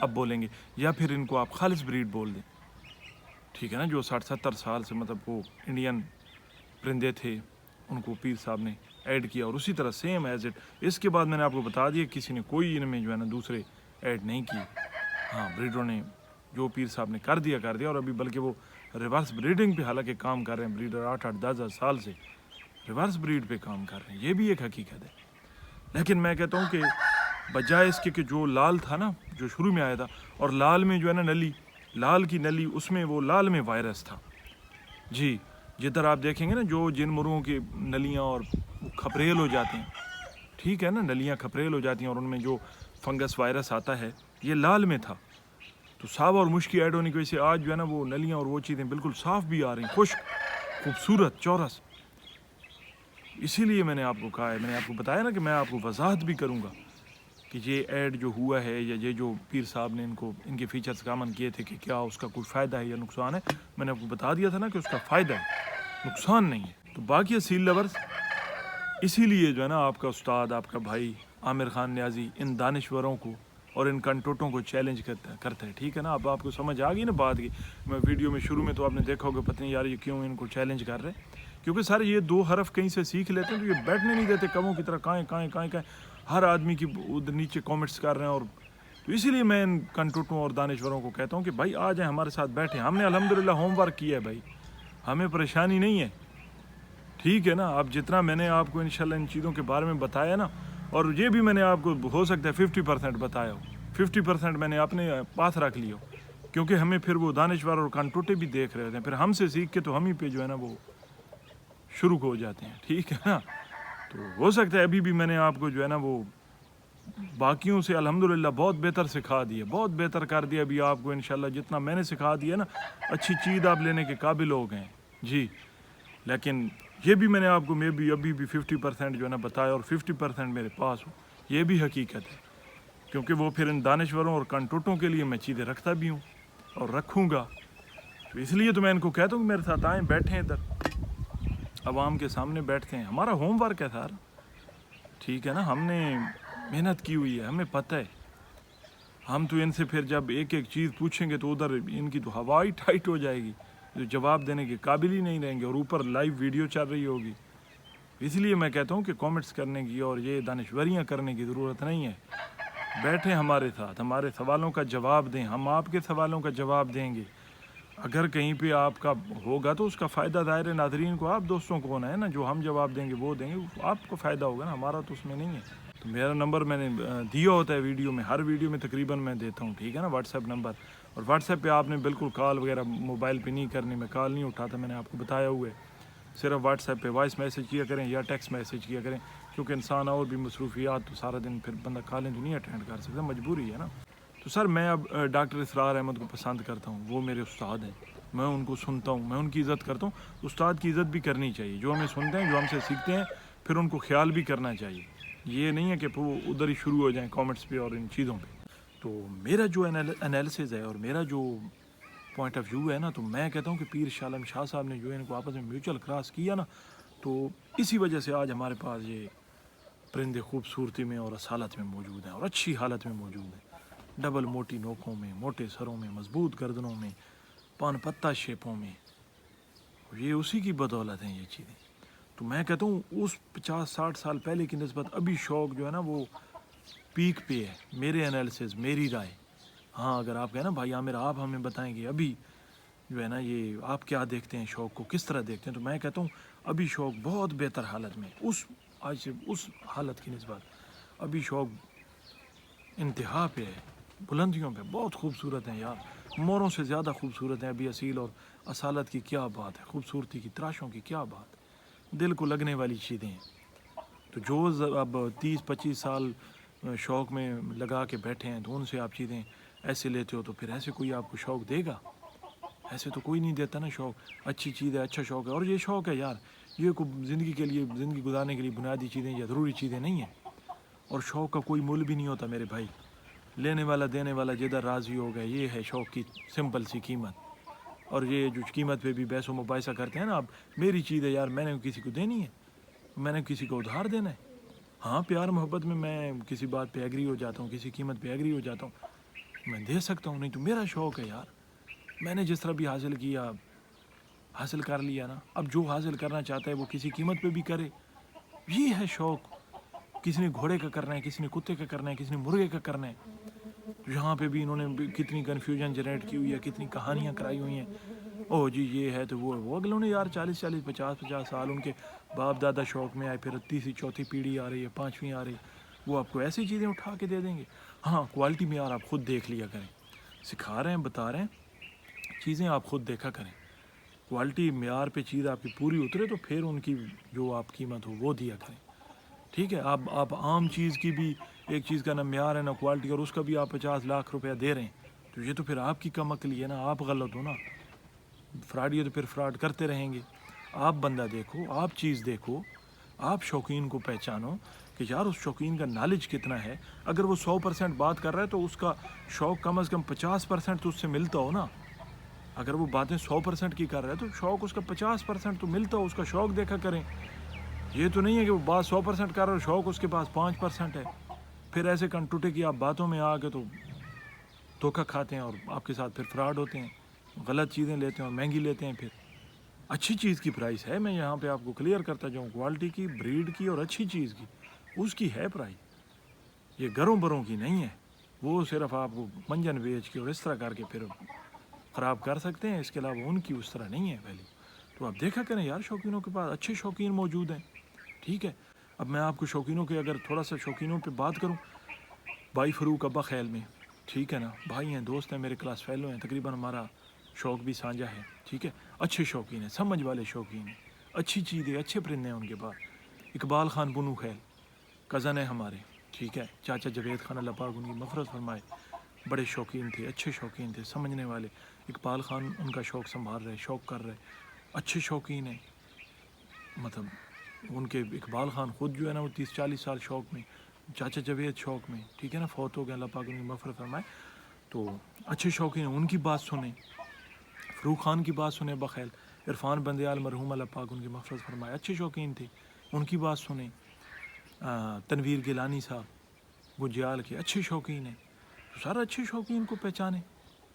اب بولیں گے، یا پھر ان کو آپ خالص بریڈ بول دیں، ٹھیک ہے نا، جو 60-70 سال سے مطلب وہ انڈین پرندے تھے ان کو پیر صاحب نے ایڈ کیا، اور اسی طرح سیم ایز اٹ. اس کے بعد میں نے آپ کو بتا دیا کسی نے کوئی ان میں جو ہے نا دوسرے ایڈ نہیں کیے. ہاں بریڈروں نے جو پیر صاحب نے کر دیا، اور ابھی بلکہ وہ ریورس بریڈنگ پہ حالانکہ کام کر رہے ہیں. بریڈر 8-10 سال سے ریورس بریڈ پہ کام کر رہے ہیں، یہ بھی ایک حقیقت ہے. لیکن میں کہتا ہوں کہ بجائے اس کے کہ جو لال تھا نا، جو شروع میں آیا تھا، اور لال میں جو ہے نا نلی، لال کی نلی، اس میں وہ لال میں وائرس تھا. جی جدھر آپ دیکھیں گے نا جو جن مرغوں کی نلیاں اور کھپریل ہو جاتے ہیں، ٹھیک ہے نا، نلیاں کھپریل ہو جاتی ہیں اور ان میں جو فنگس وائرس آتا ہے، یہ لال میں تھا. تو صاف اور مشکی ایڈ ہونے کی وجہ سے آج جو ہے نا وہ نلیاں اور وہ چیزیں بالکل صاف بھی آ رہی ہیں، خشک، خوبصورت، چورس. اسی لیے میں نے آپ کو کہا ہے، میں نے آپ کو بتایا نا کہ میں آپ کو وضاحت بھی کروں گا کہ یہ ایڈ جو ہوا ہے یا یہ جو پیر صاحب نے ان کے فیچرز کامن کیے تھے کہ کیا اس کا کوئی فائدہ ہے یا نقصان ہے. میں نے آپ کو بتا دیا تھا نا کہ اس کا فائدہ ہے، نقصان نہیں ہے. تو باقی اصیل لورز، اسی لیے جو ہے نا آپ کا استاد، آپ کا بھائی عامر خان نیازی ان دانشوروں کو اور ان کنٹوٹوں کو چیلنج کرتا ہے، ٹھیک ہے نا. اب آپ کو سمجھ آ گئی نا بات کی. میں ویڈیو میں شروع میں تو آپ نے دیکھا ہوگا، پتہ نہیں یار یہ کیوں ان کو چیلنج کر رہے ہیں، کیونکہ سر یہ 2 حرف کہیں سے سیکھ لیتے ہیں تو یہ بیٹھنے نہیں دیتے کموں کی طرح، کائیں ہر آدمی کی ادھر نیچے کامنٹس کر رہے ہیں. اور تو اسی لیے میں ان کنٹوٹوں اور دانشوروں کو کہتا ہوں کہ بھائی آ جائیں ہمارے ساتھ بیٹھیں. ہم نے الحمدللہ ہوم ورک کیا ہے بھائی، ہمیں پریشانی نہیں ہے، ٹھیک ہے نا. اب جتنا میں نے آپ کو انشاءاللہ ان چیزوں کے بارے میں بتایا نا، اور یہ بھی میں نے آپ کو ہو سکتا ہے 50% بتایا ہو، 50% میں نے اپنے پاس رکھ لیا ہو، کیونکہ ہمیں پھر وہ دانشور اور کنٹوٹے بھی دیکھ رہے ہوتے ہیں، پھر ہم سے سیکھ کے تو ہم ہی پہ جو ہے نا وہ شروع ہو جاتے ہیں، ٹھیک ہے نا. تو ہو سکتا ہے ابھی بھی میں نے آپ کو جو ہے نا وہ باقیوں سے الحمدللہ بہت بہتر سکھا دیا، بہت بہتر کر دیا. ابھی آپ کو انشاءاللہ جتنا میں نے سکھا دیا نا، اچھی چیز آپ لینے کے قابل ہو گئے جی. لیکن یہ بھی میں نے آپ کو ابھی بھی 50% جو ہے نا بتایا، اور 50% میرے پاس ہو، یہ بھی حقیقت ہے. کیونکہ وہ پھر ان دانشوروں اور کنٹوٹوں کے لیے میں چیزیں رکھتا بھی ہوں اور رکھوں گا. تو اس لیے تو میں ان کو کہتا ہوں کہ میرے ساتھ آئیں، بیٹھیں ادھر عوام کے سامنے بیٹھتے ہیں. ہمارا ہوم ورک ہے سر، ٹھیک ہے نا، ہم نے محنت کی ہوئی ہے، ہمیں پتہ ہے. ہم تو ان سے پھر جب ایک چیز پوچھیں گے تو ادھر ان کی تو ہوا ہی ٹائٹ ہو جائے گی، جو جواب دینے کے قابل ہی نہیں رہیں گے، اور اوپر لائیو ویڈیو چل رہی ہوگی. اس لیے میں کہتا ہوں کہ کامنٹس کرنے کی اور یہ دانشوریاں کرنے کی ضرورت نہیں ہے. بیٹھیں ہمارے ساتھ، ہمارے سوالوں کا جواب دیں، ہم آپ کے سوالوں کا جواب دیں گے. اگر کہیں پہ آپ کا ہوگا تو اس کا فائدہ ظاہر ناظرین کو، آپ دوستوں کو ہونا ہے نا. جو ہم جواب دیں گے وہ دیں گے، آپ کو فائدہ ہوگا نا، ہمارا تو اس میں نہیں ہے. تو میرا نمبر میں نے دیا ہوتا ہے ویڈیو میں، ہر ویڈیو میں تقریباً میں دیتا ہوں، ٹھیک ہے نا، واٹس ایپ نمبر. اور واٹس ایپ پہ آپ نے بالکل کال وغیرہ موبائل پہ نہیں کرنی، میں کال نہیں اٹھاتا، میں نے آپ کو بتایا ہوا ہے. صرف واٹس ایپ پہ وائس میسیج کیا کریں یا ٹیکسٹ میسیج کیا کریں، کیونکہ انسان اور بھی مصروفیات، تو سارا دن پھر بندہ کالیں تو نہیں اٹینڈ کر سکتا، مجبوری ہے نا. تو سر میں اب ڈاکٹر اسرار احمد کو پسند کرتا ہوں، وہ میرے استاد ہیں، میں ان کو سنتا ہوں، میں ان کی عزت کرتا ہوں. استاد کی عزت بھی کرنی چاہیے، جو ہمیں سنتے ہیں، جو ہم سے سیکھتے ہیں، پھر ان کو خیال بھی کرنا چاہیے. یہ نہیں ہے کہ وہ ادھر ہی شروع ہو جائیں کامنٹس پہ اور ان چیزوں پہ. تو میرا جو انالیسز ہے اور میرا جو پوائنٹ آف ویو ہے نا، تو میں کہتا ہوں کہ پیر شاہ عالم شاہ صاحب نے جو ان کو آپس میں میوچل کراس کیا نا، تو اسی وجہ سے آج ہمارے پاس یہ پرندے خوبصورتی میں اور اصالت میں موجود ہیں، اور اچھی حالت میں موجود ہیں. ڈبل موٹی نوکوں میں، موٹے سروں میں، مضبوط گردنوں میں، پان پتہ شیپوں میں، یہ اسی کی بدولت ہیں یہ چیزیں. تو میں کہتا ہوں اس 50-60 سال پہلے کی نسبت ابھی شوق جو ہے نا وہ پیک پہ ہے، میرے انالیسز، میری رائے. ہاں اگر آپ کہیں نا بھائی عامر آپ ہمیں بتائیں گے ابھی جو ہے نا یہ آپ کیا دیکھتے ہیں، شوق کو کس طرح دیکھتے ہیں، تو میں کہتا ہوں ابھی شوق بہت بہتر حالت میں، آج سے اس حالت کی نسبت ابھی شوق انتہا پہ ہے، بلندیوں پہ، بہت خوبصورت ہیں یار، موروں سے زیادہ خوبصورت ہیں ابھی اصیل. اور اصالت کی کیا بات ہے، خوبصورتی کی، تراشوں کی کیا بات، دل کو لگنے والی چیزیں ہیں. تو جو اب 30-25 سال شوق میں لگا کے بیٹھے ہیں تو ان سے آپ چیزیں ایسے لیتے ہو، تو پھر ایسے کوئی آپ کو شوق دے گا؟ ایسے تو کوئی نہیں دیتا نا شوق. اچھی چیز ہے، اچھا شوق ہے، اور یہ شوق ہے یار، یہ کوئی زندگی کے لیے، زندگی گزارنے کے لیے بنیادی چیزیں یا ضروری چیزیں نہیں ہیں. اور شوق کا کوئی مول بھی نہیں ہوتا میرے بھائی، لینے والا دینے والا جدھر راضی ہو گیا، یہ ہے شوق کی سمپل سی قیمت. اور یہ جو قیمت پہ بھی بحث و مباحثہ کرتے ہیں نا آپ، میری چیز ہے یار، میں نے کسی کو دینی ہے، میں نے کسی کو ادھار دینا ہے. ہاں پیار محبت میں کسی بات پہ ایگری ہو جاتا ہوں، کسی قیمت پہ ایگری ہو جاتا ہوں، تو میں دے سکتا ہوں, نہیں تو میرا شوق ہے یار, میں نے جس طرح بھی حاصل کیا حاصل کر لیا نا. اب جو حاصل کرنا چاہتا ہے وہ کسی قیمت پہ بھی کرے, یہ ہے شوق. کسی نے گھوڑے کا کرنا ہے, کسی نے کتے کا کرنا ہے, کسی نے مرغے کا کرنا ہے. یہاں پہ بھی انہوں نے کتنی کنفیوژن جنریٹ کی ہوئی ہے, کتنی کہانیاں کرائی ہوئی ہیں. او جی یہ ہے تو وہ اگلوں نے یار 40 50 سال ان کے باپ دادا شوق میں آئے, پھر تیسری چوتھی پیڑھی آ رہی ہے, پانچویں آ رہی ہے, وہ آپ کو ایسی چیزیں اٹھا کے دے دیں گے. ہاں کوالٹی میں یار آپ خود دیکھ لیا کریں, سکھا رہے ہیں بتا رہے ہیں چیزیں آپ خود دیکھا کریں. کوالٹی معیار پہ چیز آپ کی پوری اترے تو پھر ان کی جو آپ قیمت ہو وہ دیا کریں. ٹھیک ہے, آپ عام چیز کی بھی ایک چیز کا نہ معیار ہے نہ کوالٹی, اور اس کا بھی آپ 50 لاکھ روپیہ دے رہے ہیں, تو یہ تو پھر آپ کی کم عقلی ہے نا, آپ غلط ہو نا. فراڈ یہ تو پھر فراڈ کرتے رہیں گے. آپ بندہ دیکھو, آپ چیز دیکھو, آپ شوقین کو پہچانو کہ یار اس شوقین کا نالج کتنا ہے. اگر وہ 100% بات کر رہا ہے تو اس کا شوق کم از کم 50% تو اس سے ملتا ہو نا. اگر وہ باتیں 100% کی کر رہا ہے تو شوق اس کا 50% تو ملتا ہو, اس کا شوق دیکھا کریں. یہ تو نہیں ہے کہ وہ بات 100% کر رہا ہے, شوق اس کے پاس 5% ہے. پھر ایسے کنٹوٹے کی آپ باتوں میں آ کے تو دھوکہ کھاتے ہیں اور آپ کے ساتھ پھر فراڈ ہوتے ہیں, غلط چیزیں لیتے ہیں اور مہنگی لیتے ہیں. پھر اچھی چیز کی پرائس ہے, میں یہاں پہ آپ کو کلیئر کرتا جاؤں, کوالٹی کی, بریڈ کی اور اچھی چیز کی اس کی ہے پرائس. یہ گھروں بروں کی نہیں ہے, وہ صرف آپ کو منجن بیچ کے اور اس طرح کر کے پھر خراب کر سکتے ہیں. اس کے علاوہ ان کی اس طرح نہیں ہے ویلیو. تو آپ دیکھا کریں یار, شوقینوں کے پاس اچھے شوقین موجود ہیں. ٹھیک ہے, اب میں آپ کو شوقینوں کے اگر تھوڑا سا شوقینوں پہ بات کروں, بھائی فروق ابا خیل میں, ٹھیک ہے نا, بھائی ہیں, دوست ہیں, میرے کلاس فیلو ہیں, تقریباً ہمارا شوق بھی سانجھا ہے. ٹھیک ہے, اچھے شوقین ہیں, سمجھ والے شوقین ہیں, اچھی چیزیں, اچھے پرندے ہیں ان کے پاس. اقبال خان بنو خیل کزن ہے ہمارے, ٹھیک ہے, چاچا جاوید خان اللہ پاک ان کی مغفرت فرمائے, بڑے شوقین تھے, اچھے شوقین تھے, سمجھنے والے. اقبال خان ان کا شوق سنبھال رہے, شوق کر رہے, اچھے شوقین ہیں. مطلب ان کے اقبال خان خود جو ہے نا وہ 30-40 سال شوق میں, چاچا جاوید شوق میں, ٹھیک ہے نا, فوت ہو گئے, اللہ پاک ان کی مغفرت فرمائے. تو اچھے شوقین ہیں, ان کی بات سنیں. فروق خان کی بات سنیں بخیل, عرفان بندیال مرحوم اللہ پاک ان کی مغفرت فرمائے, اچھے شوقین تھے, ان کی بات سنیں. تنویر گیلانی صاحب گجیال کے اچھے شوقین ہیں. تو سارا اچھے شوقین کو پہچانیں,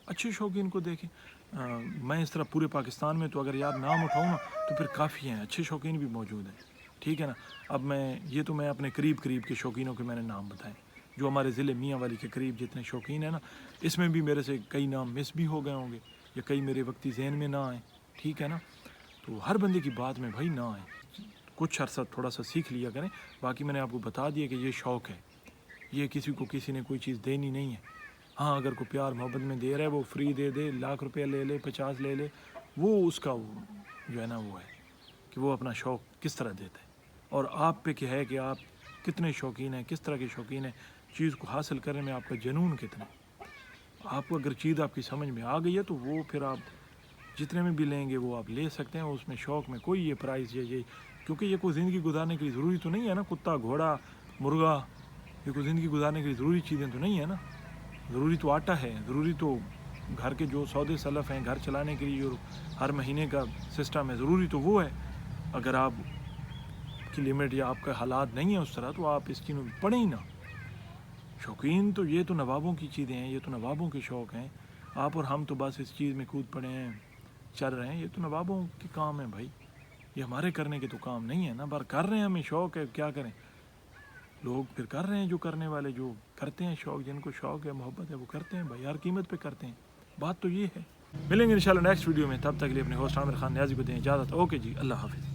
اچھے شوقین کو دیکھیں. میں اس طرح پورے پاکستان میں تو اگر یار نام اٹھاؤں نا تو پھر کافی ہیں, اچھے شوقین بھی موجود ہیں. ٹھیک ہے نا. اب میں اپنے قریب کے شوقینوں کے میں نے نام بتائے, جو ہمارے ضلع میاں والی کے قریب جتنے شوقین ہیں نا, اس میں بھی میرے سے کئی نام مس بھی ہو گئے ہوں گے, یا کئی میرے وقتی ذہن میں نہ آئیں. ٹھیک ہے نا. تو ہر بندے کی بات میں بھائی نہ آئیں, کچھ عرصہ تھوڑا سا سیکھ لیا کریں. باقی میں نے آپ کو بتا دیا کہ یہ شوق ہے, یہ کسی نے کوئی چیز دینی نہیں ہے. ہاں اگر کوئی پیار محبت میں دے رہا ہے, وہ فری دے دے, 1,00,000 روپیہ لے لے, 50 لے لے, وہ اس کا جو ہے نا وہ ہے کہ وہ اپنا شوق کس طرح دیتا ہے. اور آپ پہ کیا ہے کہ آپ کتنے شوقین ہیں, کس طرح کے شوقین ہیں, چیز کو حاصل کرنے میں آپ کا جنون کتنا ہے. آپ کو اگر چیز آپ کی سمجھ میں آ گئی ہے تو وہ پھر آپ جتنے میں بھی لیں گے وہ آپ لے سکتے ہیں. اس میں شوق میں کوئی یہ پرائز یہ کیونکہ یہ کوئی زندگی گزارنے کے لیے ضروری تو نہیں ہے نا, کتا گھوڑا مرغا, یہ کوئی زندگی گزارنے کے لیے ضروری چیزیں تو نہیں ہے نا. ضروری تو آٹا ہے, ضروری تو گھر کے جو سودے سلف ہیں, گھر چلانے کے لیے جو ہر مہینے کا سسٹم ہے, ضروری تو وہ ہے. اگر آپ کی لمٹ یا آپ کا حالات نہیں ہے اس طرح تو آپ اس چیز میں پڑیں ہی نا. شوقین تو یہ تو نوابوں کی چیزیں ہیں, یہ تو نوابوں کے شوق ہیں. آپ اور ہم تو بس اس چیز میں کود پڑے ہیں, چل رہے ہیں. یہ تو نوابوں کے کام ہیں بھائی, یہ ہمارے کرنے کے تو کام نہیں ہے نا. بار کر رہے ہیں, ہمیں شوق ہے, کیا کریں. لوگ پھر کر رہے ہیں, جو کرنے والے جو کرتے ہیں شوق, جن کو شوق ہے محبت ہے, وہ کرتے ہیں بھائی, ہر قیمت پہ کرتے ہیں. بات تو یہ ہے. ملیں گے انشاءاللہ نیکسٹ ویڈیو میں, تب تک کے لیے اپنے ہوسٹ عامر خان نیازی کو دیں اجازت. اوکے جی, اللہ حافظ.